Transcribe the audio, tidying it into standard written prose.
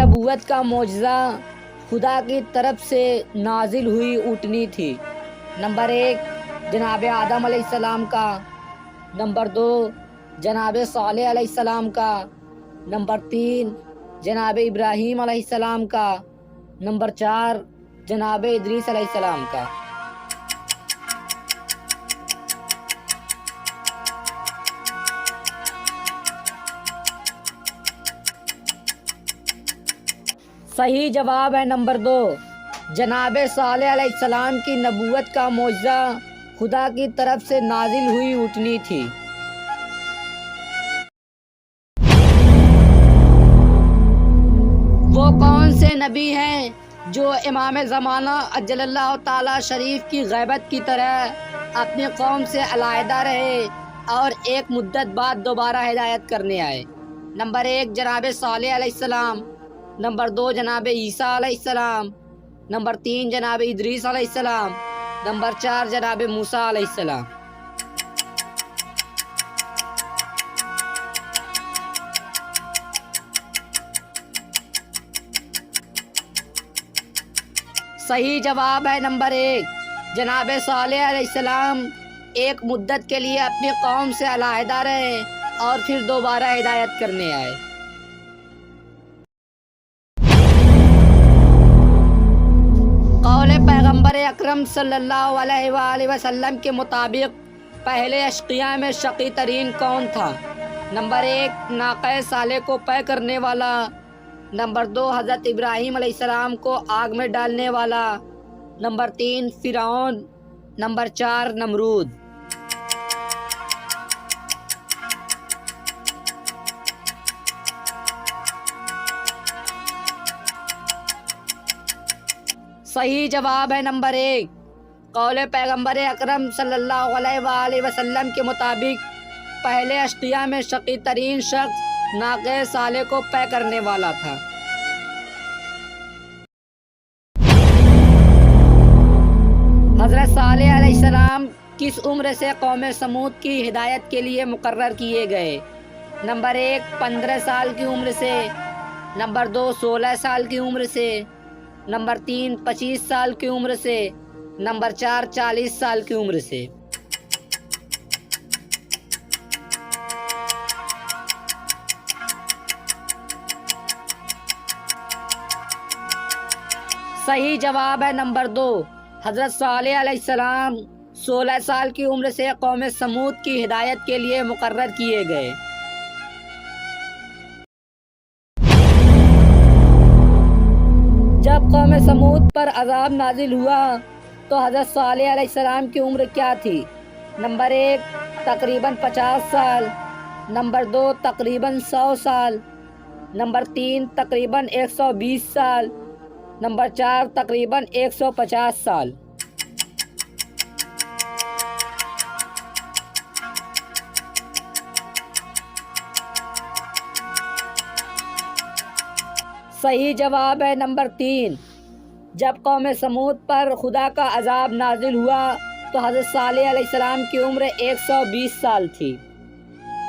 نبوت کا معجزہ خدا کی طرف سے نازل ہوئی اونٹنی تھی؟ نمبر 1 جناب آدم علیہ السلام کا، نمبر 2 جناب صالح علیہ السلام کا، نمبر 3 جناب ابراہیم علیہ السلام کا، نمبر 4 جناب ادریس علیہ السلام کا۔ صحیح جواب ہے نمبر 2، جناب صالح علیہ السلام کی نبوت کا معجزہ خدا کی طرف سے نازل ہوئی اونٹنی تھی۔ وہ کون سے نبی ہیں جو امام زمانہ عجل اللہ تعالی شریف کی غیبت کی طرح اپنی قوم سے علیحدہ رہے اور ایک مدت بعد دوبارہ ہدایت کرنے آئے؟ نمبر 1 جناب صالح علیہ السلام، نمبر 2 جناب عیسیٰ علیہ السلام، نمبر 3 جناب ادریس علیہ السلام، نمبر 4 جناب موسیٰ علیہ السلام۔ صحیح جواب ہے نمبر 1، جناب صالح علیہ السلام ایک مدت کے لیے اپنی قوم سے علیحدہ رہے اور پھر دوبارہ ہدایت کرنے آئے۔ قول پیغمبر اکرم صلی اللہ علیہ وآلہ وسلم کے مطابق پہلے اشقیاء میں شقی ترین کون تھا؟ نمبر 1 ناقہ صالح کو پے کرنے والا، نمبر 2 حضرت ابراہیم علیہ السلام کو آگ میں ڈالنے والا، نمبر 3 فرعون، نمبر 4 نمرود۔ صحیح جواب ہے نمبر 1، قول پیغمبر اکرم صلی اللہ علیہ وآلہ وسلم کے مطابق پہلے اشقیاء میں شقی ترین شخص ناقہ صالح کو پے کرنے والا تھا۔ حضرت صالح علیہ السلام کس عمر سے قوم سمود کی ہدایت کے لیے مقرر کیے گئے؟ نمبر 1 15 سال کی عمر سے، نمبر 2 16 سال کی عمر سے، نمبر 3 25 سال کی عمر سے، نمبر 4 40 سال کی عمر سے۔ صحیح جواب ہے نمبر 2، حضرت صالح علیہ السلام 16 سال کی عمر سے قوم سمود کی ہدایت کے لیے مقرر کیے گئے۔ جب قوم سمود پر عذاب نازل ہوا تو حضرت صالح علیہ السلام کی عمر کیا تھی؟ نمبر 1 تقریباً 50 سال، نمبر 2 تقریباً 100 سال، نمبر 3 تقریباً 120 سال، نمبر 4 تقریباً 150 سال۔ صحیح جواب ہے نمبر 3، جب قوم سمود پر خدا کا عذاب نازل ہوا تو حضرت صالح علیہ السلام کی عمر 120 سال تھی۔